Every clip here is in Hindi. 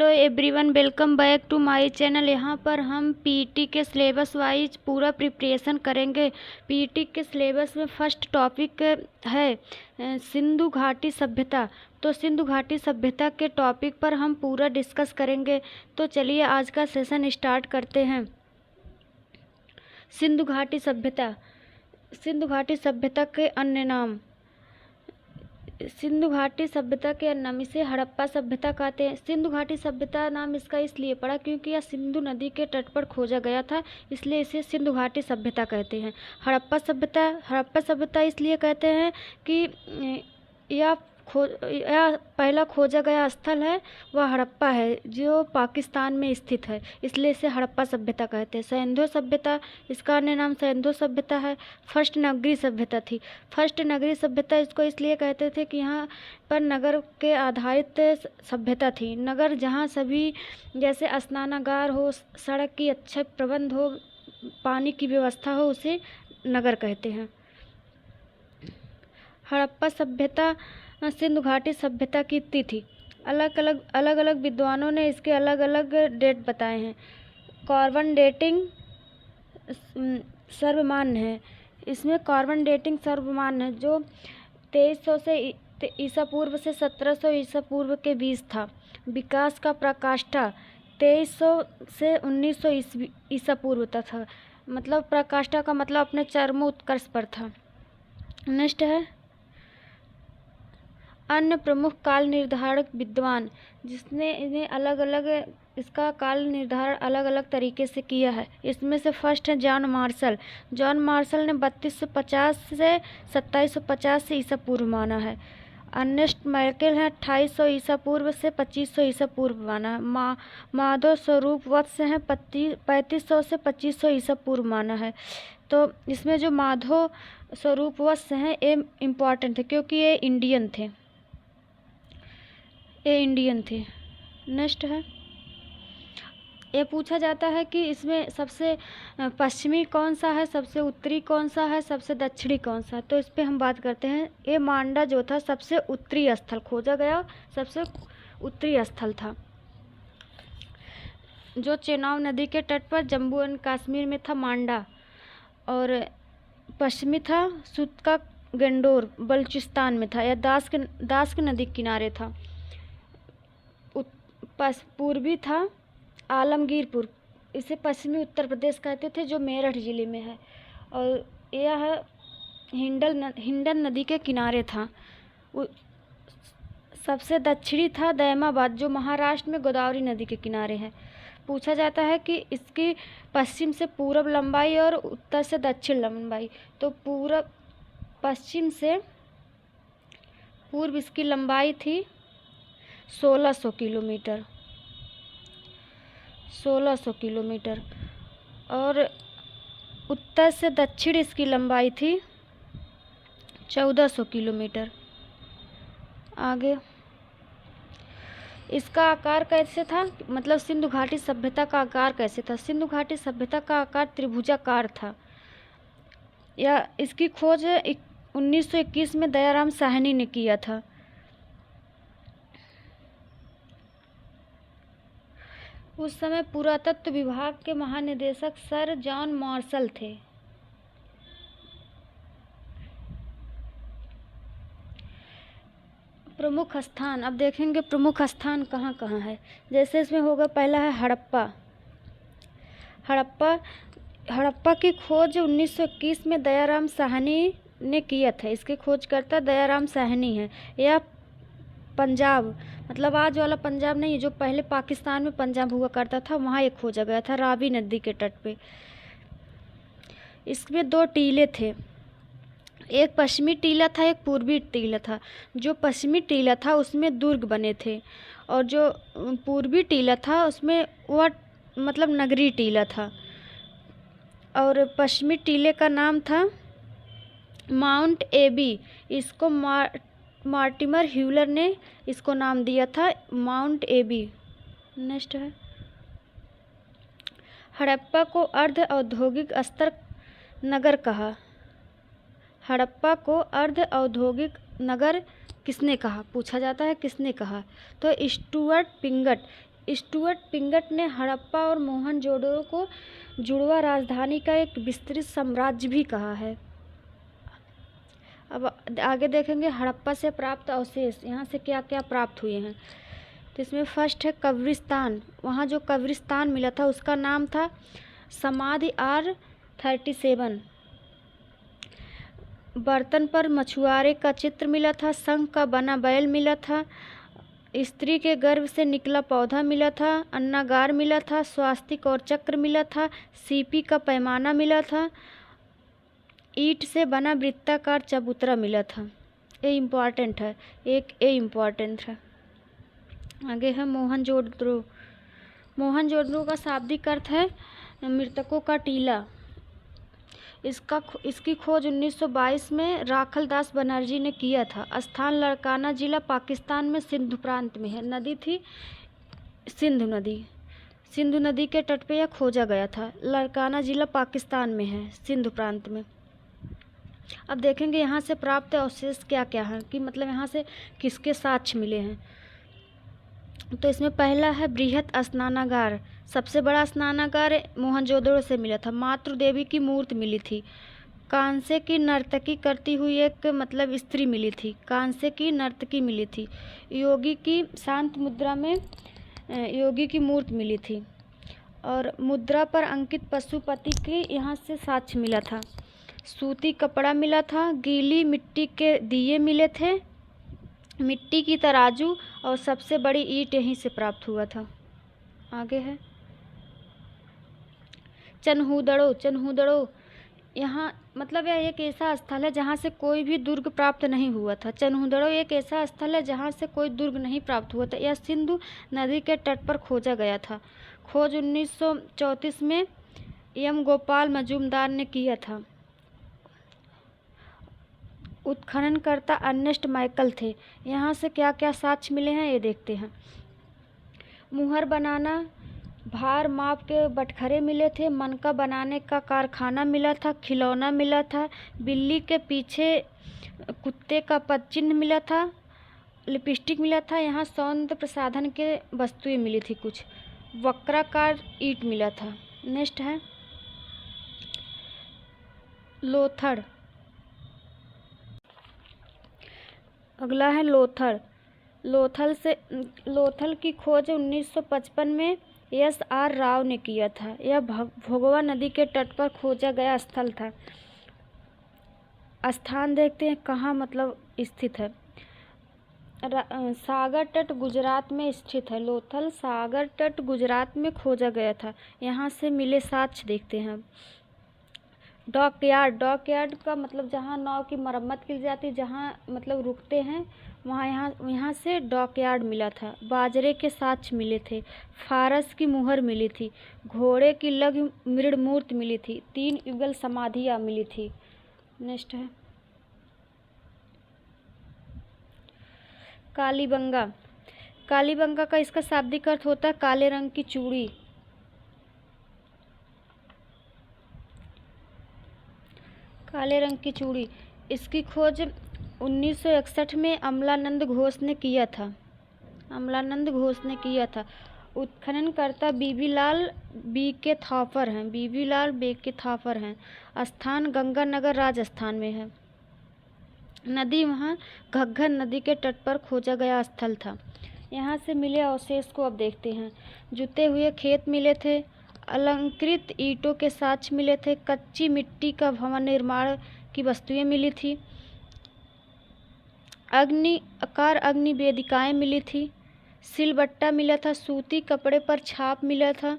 Hello everyone, welcome back to my channel. यहाँ पर हम पीटी के सिलेबस वाइज पूरा प्रिपरेशन करेंगे। पीटी के सिलेबस में फर्स्ट टॉपिक है सिंधु घाटी सभ्यता। तो सिंधु घाटी सभ्यता के टॉपिक पर हम पूरा डिस्कस करेंगे। तो चलिए आज का सेशन स्टार्ट करते हैं। सिंधु घाटी सभ्यता। सिंधु घाटी सभ्यता के अन्य नाम। सिंधु घाटी सभ्यता के नाम इसे हड़प्पा सभ्यता कहते हैं। सिंधु घाटी सभ्यता नाम इसका इसलिए पड़ा क्योंकि यह सिंधु नदी के तट पर खोजा गया था, इसलिए इसे सिंधु घाटी सभ्यता कहते हैं। हड़प्पा सभ्यता इसलिए कहते हैं कि यह पहला खोजा गया स्थल है वह हड़प्पा है, जो पाकिस्तान में स्थित है, इसलिए इसे हड़प्पा सभ्यता कहते हैं। सिंधु सभ्यता, इसका अन्य नाम सिंधु सभ्यता है। फर्स्ट नगरीय सभ्यता थी। फर्स्ट नगरीय सभ्यता इसको इसलिए कहते थे कि यहाँ पर नगर के आधारित सभ्यता थी। नगर जहाँ सभी जैसे स्नानागार हो, सड़क की अच्छा प्रबंध हो, पानी की व्यवस्था हो, उसे नगर कहते हैं। हड़प्पा सभ्यता सिंधु घाटी सभ्यता की तिथि अलग अलग विद्वानों ने इसके अलग अलग डेट बताए हैं। कार्बन डेटिंग सर्वमान्य है। इसमें कार्बन डेटिंग सर्वमान्य है, जो 2300 से ईसा पूर्व से 1700 ईसा पूर्व के बीच था। विकास का प्रकाष्ठा 2300 से 1900 ईसा पूर्व तक था। मतलब प्रकाष्ठा का मतलब अपने चरमोत्कर्ष पर था। नेक्स्ट है अन्य प्रमुख काल निर्धारक विद्वान, जिसने इन्हें अलग अलग इसका काल निर्धारण अलग अलग तरीके से किया है। इसमें से फर्स्ट है जॉन मार्शल। जॉन मार्शल ने 3250 से 2750 से ईसा पूर्व माना है। अर्नेस्ट मैकल है 2800 ईसा पूर्व से 2500 ईसा पूर्व माना है। माधव स्वरूप वत्स हैं 3500 से 2500 ईसा पूर्व माना है। तो इसमें जो माधव स्वरूप वत्स हैं ये इम्पॉर्टेंट थे क्योंकि ये इंडियन थे। नेक्स्ट है, ये पूछा जाता है कि इसमें सबसे पश्चिमी कौन सा है, सबसे उत्तरी कौन सा है, सबसे दक्षिणी कौन सा है। तो इस पे हम बात करते हैं। ये मांडा जो था सबसे उत्तरी स्थल खोजा गया, सबसे उत्तरी स्थल था, जो चेनाब नदी के तट पर जम्मू एंड कश्मीर में था मांडा। और पश्चिमी था सुतका गंडोर बलूचिस्तान में था, यह दास के नदी किनारे था। पूर्वी था आलमगीरपुर, इसे पश्चिमी उत्तर प्रदेश कहते थे, जो मेरठ जिले में है। और यह हिंडन नदी के किनारे था। सबसे दक्षिणी था दैमाबाद, जो महाराष्ट्र में गोदावरी नदी के किनारे है। पूछा जाता है कि इसकी पश्चिम से पूर्व लंबाई और उत्तर से दक्षिण लंबाई। तो पश्चिम से पूर्व इसकी लंबाई थी 1600 किलोमीटर, 1600 किलोमीटर। और उत्तर से दक्षिण इसकी लंबाई थी 1400 किलोमीटर। आगे इसका आकार कैसे था, मतलब सिंधु घाटी सभ्यता का आकार कैसे था। सिंधु घाटी सभ्यता का आकार त्रिभुजाकार था। या इसकी खोज 1921 में दयाराम साहनी ने किया था। उस समय पुरातत्व विभाग के महानिदेशक सर जॉन मार्शल थे। प्रमुख स्थान, अब देखेंगे प्रमुख स्थान कहाँ कहाँ है। जैसे इसमें होगा, पहला है हड़प्पा की खोज 1921 में दयाराम साहनी ने किया था। इसके खोजकर्ता दयाराम साहनी है। यह पंजाब, मतलब आज वाला पंजाब नहीं, जो पहले पाकिस्तान में पंजाब हुआ करता था, वहाँ ये खोजा गया था, रावी नदी के तट पे। इसमें 2 टीले थे, एक पश्चिमी टीला था, एक पूर्वी टीला था। जो पश्चिमी टीला था उसमें दुर्ग बने थे, और जो पूर्वी टीला था उसमें वह मतलब नगरीय टीला था। और पश्चिमी टीले का नाम था माउंट एबी। इसको मार्टिमर ह्यूलर ने इसको नाम दिया था माउंट एबी। नेक्स्ट है, हड़प्पा को अर्ध औद्योगिक स्तर नगर कहा। हड़प्पा को अर्ध औद्योगिक नगर किसने कहा, पूछा जाता है किसने कहा। तो स्टुअर्ट पिंगट, स्टुअर्ट पिंगट ने हड़प्पा और मोहनजोदड़ो को जुड़वा राजधानी का एक विस्तृत साम्राज्य भी कहा है। अब आगे देखेंगे हड़प्पा से प्राप्त अवशेष, यहाँ से क्या क्या प्राप्त हुए हैं। तो इसमें फर्स्ट है कब्रिस्तान। वहाँ जो कब्रिस्तान मिला था उसका नाम था समाधि R37। बर्तन पर मछुआरे का चित्र मिला था। शंख का बना बैल मिला था। स्त्री के गर्भ से निकला पौधा मिला था। अन्नागार मिला था। स्वास्तिक और चक्र मिला था। सीपी का पैमाना मिला था। ईंट से बना वृत्ताकार चबूतरा मिला था। ये इम्पॉर्टेंट है, एक ए इम्पॉर्टेंट है। आगे है मोहनजोदड़ो। मोहनजोदड़ो का शाब्दिक अर्थ है मृतकों का टीला। इसकी खोज 1922 में राखल दास बनर्जी ने किया था। स्थान लड़काना जिला पाकिस्तान में सिंधु प्रांत में है। नदी थी सिंधु नदी। सिंधु नदी के तट पे यह खोजा गया था। लड़काना जिला पाकिस्तान में है, सिंधु प्रांत में। अब देखेंगे यहाँ से प्राप्त अवशेष क्या क्या हैं, कि मतलब यहाँ से किसके साक्ष्य मिले हैं। तो इसमें पहला है बृहत स्नानागार। सबसे बड़ा स्नानागार मोहनजोदड़ो से मिला था। मातृ देवी की मूर्ति मिली थी। कांसे की नर्तकी करती हुई एक मतलब स्त्री मिली थी। कांसे की नर्तकी मिली थी। योगी की शांत मुद्रा में योगी की मूर्ति मिली थी। और मुद्रा पर अंकित पशुपति की यहाँ से साक्ष्य मिला था। सूती कपड़ा मिला था। गीली मिट्टी के दिए मिले थे। मिट्टी की तराजू और सबसे बड़ी ईंट यहीं से प्राप्त हुआ था। आगे है चनहूदड़ो। चनहूदड़ो यहाँ मतलब यह एक ऐसा स्थल है जहाँ से कोई भी दुर्ग प्राप्त नहीं हुआ था। चनहूदड़ो एक ऐसा स्थल है जहाँ से कोई दुर्ग नहीं प्राप्त हुआ था। यह सिंधु नदी के तट पर खोजा गया था। खोज 1934 में एम गोपाल मजूमदार ने किया था। उत्खननकर्ता अर्नेस्ट माइकल थे। यहाँ से क्या क्या साक्ष्य मिले हैं ये देखते हैं। मुहर बनाना, भार माप के बटखरे मिले थे। मनका बनाने का कारखाना मिला था। खिलौना मिला था। बिल्ली के पीछे कुत्ते का पद चिन्ह मिला था। लिपस्टिक मिला था। यहाँ सौंदर्य प्रसाधन के वस्तुएं मिली थी कुछ। वक्राकार ईंट मिला था। नेक्स्ट है लोथड़। अगला है लोथड़। लोथल की खोज 1955 में S.R. राव ने किया था। यह भोगवा नदी के तट पर खोजा गया स्थल था। स्थान देखते हैं कहाँ मतलब स्थित है। सागर तट गुजरात में स्थित है। लोथल सागर तट गुजरात में खोजा गया था। यहाँ से मिले साक्ष्य देखते हैं। डॉकयार्ड। डॉकयार्ड का मतलब जहाँ नाव की मरम्मत की जाती, जहाँ मतलब रुकते हैं वहाँ यहाँ से डॉकयार्ड मिला था। बाजरे के साक्ष्य मिले थे। फारस की मुहर मिली थी। घोड़े की लघ मृण मूर्ति मिली थी। 3 युगल समाधियाँ मिली थी। नेक्स्ट है कालीबंगा। कालीबंगा का इसका शाब्दिक अर्थ होता है काले रंग की चूड़ी। काले रंग की चूड़ी। इसकी खोज 1961 में अमलानंद घोष ने किया था। अमलानंद घोष ने किया था। उत्खननकर्ता बीबीलाल बी के थापर हैं। बीबीलाल बे के थापर हैं। स्थान गंगानगर राजस्थान में है। नदी वहाँ घग्गर नदी के तट पर खोजा गया स्थल था। यहाँ से मिले अवशेष को अब देखते हैं। जुते हुए खेत मिले थे। अलंकृत ईंटों के साक्ष्य मिले थे। कच्ची मिट्टी का भवन निर्माण की वस्तुएं मिली थी। अग्नि वेदिकाएं मिली थी। सिलबट्टा मिला था। सूती कपड़े पर छाप मिला था।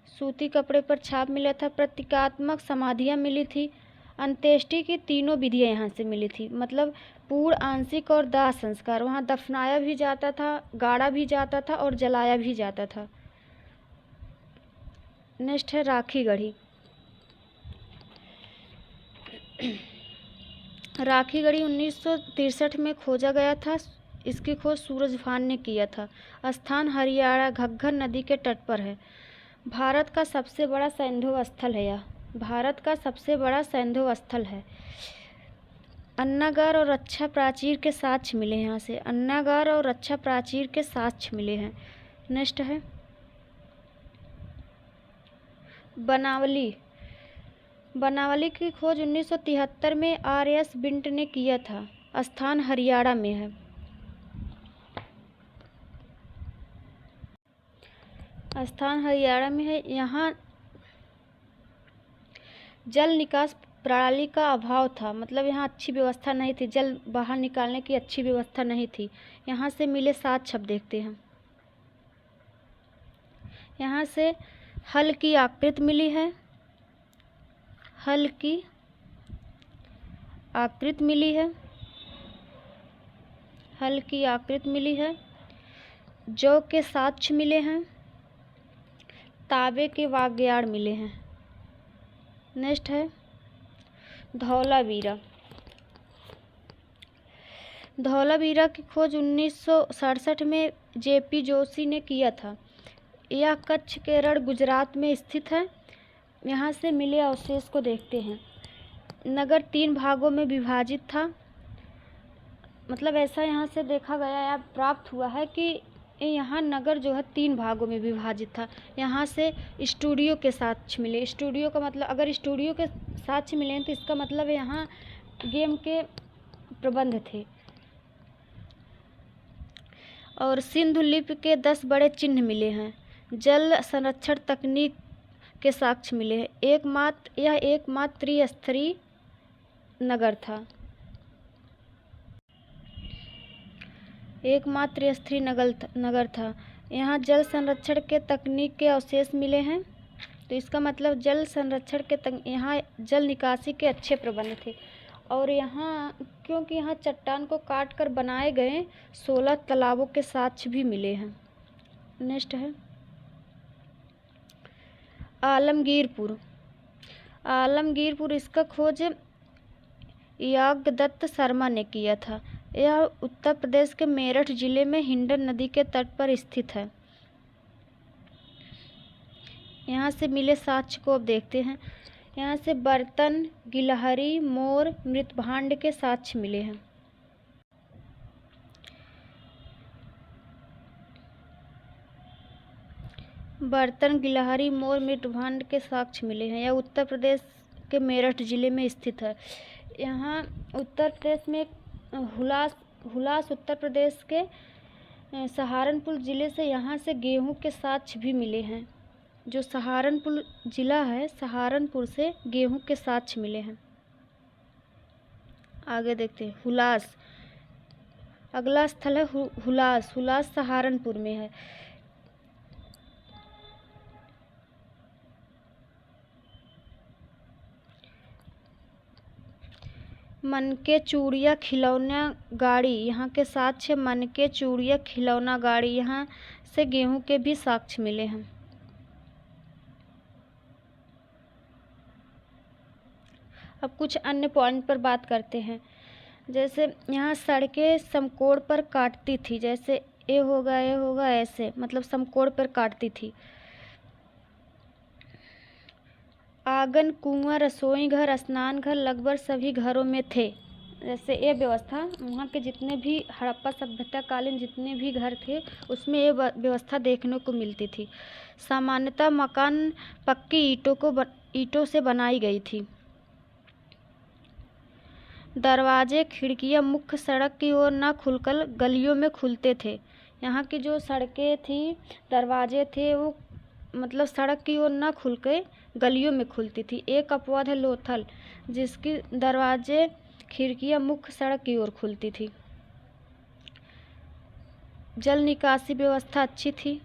सूती कपड़े पर छाप मिला था। प्रतीकात्मक समाधियां मिली थी। अंत्येष्टि की 3 विधियां यहाँ से मिली थी। मतलब पूर्ण, आंशिक और दाह संस्कार। वहाँ दफनाया भी जाता था, गाड़ा भी जाता था और जलाया भी जाता था। नेक्स्ट है राखी गढ़ी। राखी गढ़ी 1963 में खोजा गया था। इसकी खोज सूरज भान ने किया था। स्थान हरियाणा घग्गर नदी के तट पर है। भारत का सबसे बड़ा सैंधव स्थल है यह। भारत का सबसे बड़ा सैंधव स्थल है। अन्नागार और रक्षा प्राचीर के साक्ष्य मिले हैं। यहाँ से अन्नागार और रक्षा प्राचीर के साक्ष्य मिले हैं। नेक्स्ट है बनावली। बनावली की खोज 1973 में R.S. बिंट ने किया था। स्थान हरियाणा में है। स्थान हरियाणा में है। यहाँ जल निकास प्रणाली का अभाव था, मतलब यहाँ अच्छी व्यवस्था नहीं थी, जल बाहर निकालने की अच्छी व्यवस्था नहीं थी। यहाँ से मिले 7 शब्द देखते हैं। यहाँ से हल की आकृति मिली है, हल की आकृति मिली है, हल की आकृति मिली है। जौ के साक्ष्य मिले हैं, ताबे के वाग्याड़ मिले हैं। नेक्स्ट है धौलावीरा। धौलावीरा की खोज 1967 में J.P. जोशी ने किया था। यह कच्छ, केरल, गुजरात में स्थित है। यहाँ से मिले अवशेष को देखते हैं। नगर 3 भागों में विभाजित था, मतलब ऐसा यहाँ से देखा गया या प्राप्त हुआ है कि यहाँ नगर जो है 3 भागों में विभाजित था। यहाँ से स्टूडियो के साक्ष्य मिले। स्टूडियो का मतलब, अगर स्टूडियो के साक्ष्य मिले तो इसका मतलब यहाँ गेम के प्रबंध थे। और सिंधु लिपि के 10 बड़े चिन्ह मिले हैं। जल संरक्षण तकनीक के साक्ष्य मिले हैं। यह एकमात्र त्रिस्तरीय नगर था। एकमात्र त्रिस्तरीय नगर था। यहाँ जल संरक्षण के तकनीक के अवशेष मिले हैं, तो इसका मतलब जल संरक्षण के यहाँ जल निकासी के अच्छे प्रबंध थे। और यहाँ क्योंकि यहाँ चट्टान को काट कर बनाए गए 16 तालाबों के साक्ष्य भी मिले हैं। नेक्स्ट है आलमगीरपुर। आलमगीरपुर, इसका खोज याज्ञदत्त शर्मा ने किया था। यह उत्तर प्रदेश के मेरठ जिले में हिंडन नदी के तट पर स्थित है। यहाँ से मिले साक्ष्य को अब देखते हैं। यहाँ से बर्तन, गिलहरी, मोर, मृतभांड के साक्ष्य मिले हैं। बर्तन, गिलहरी, मोर, मृतभांड के साक्ष्य मिले हैं। यह उत्तर प्रदेश के मेरठ जिले में स्थित है। यहाँ उत्तर प्रदेश में हुलास उत्तर प्रदेश के सहारनपुर जिले से यहाँ से गेहूं के साक्ष्य भी मिले हैं। जो सहारनपुर जिला है, सहारनपुर से गेहूं के साक्ष्य मिले हैं। आगे देखते हैं हुलास। अगला स्थल है हुलास। हुलास सहारनपुर में है। मनके चूड़िया खिलौना गाड़ी, यहाँ के साक्ष्य मनके चूड़िया खिलौना गाड़ी, यहाँ से गेहूं के भी साक्ष्य मिले हैं। अब कुछ अन्य पॉइंट पर बात करते हैं। जैसे यहाँ सड़कें समकोण पर काटती थी, जैसे ये होगा ऐसे, मतलब समकोण पर काटती थी। आंगन, कुआं, रसोई घर, स्नान घर लगभग सभी घरों में थे। जैसे ये व्यवस्था वहाँ के जितने भी हड़प्पा सभ्यता कालीन जितने भी घर थे उसमें ये व्यवस्था देखने को मिलती थी। सामान्यतः मकान पक्की ईंटों से बनाई गई थी। दरवाजे, खिड़कियाँ मुख्य सड़क की ओर न खुलकर गलियों में खुलते थे। यहाँ की जो सड़कें थी, दरवाजे थे, वो मतलब सड़क की ओर न खुल के गलियों में खुलती थी। एक अपवाद है लोथल, जिसकी दरवाजे, खिड़कियाँ मुख्य सड़क की ओर खुलती थी। जल निकासी व्यवस्था अच्छी थी।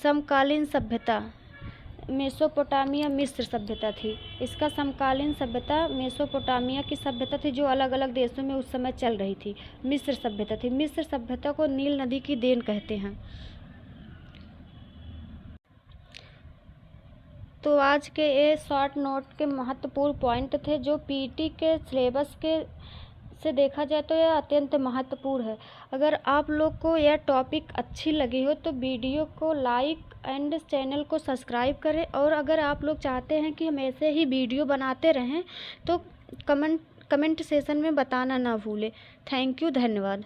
समकालीन सभ्यता मेसोपोटामिया मिस्र सभ्यता थी। इसका समकालीन सभ्यता मेसोपोटामिया की सभ्यता थी, जो अलग अलग देशों में उस समय चल रही थी। मिस्र सभ्यता थी। मिस्र सभ्यता को नील नदी की देन कहते हैं। तो आज के ये शॉर्ट नोट के महत्वपूर्ण पॉइंट थे, जो पीटी के सिलेबस के से देखा जाए तो यह अत्यंत महत्वपूर्ण है। अगर आप लोग को यह टॉपिक अच्छी लगी हो तो वीडियो को लाइक एंड चैनल को सब्सक्राइब करें। और अगर आप लोग चाहते हैं कि हम ऐसे ही वीडियो बनाते रहें तो कमेंट सेशन में बताना ना भूलें। थैंक यू, धन्यवाद।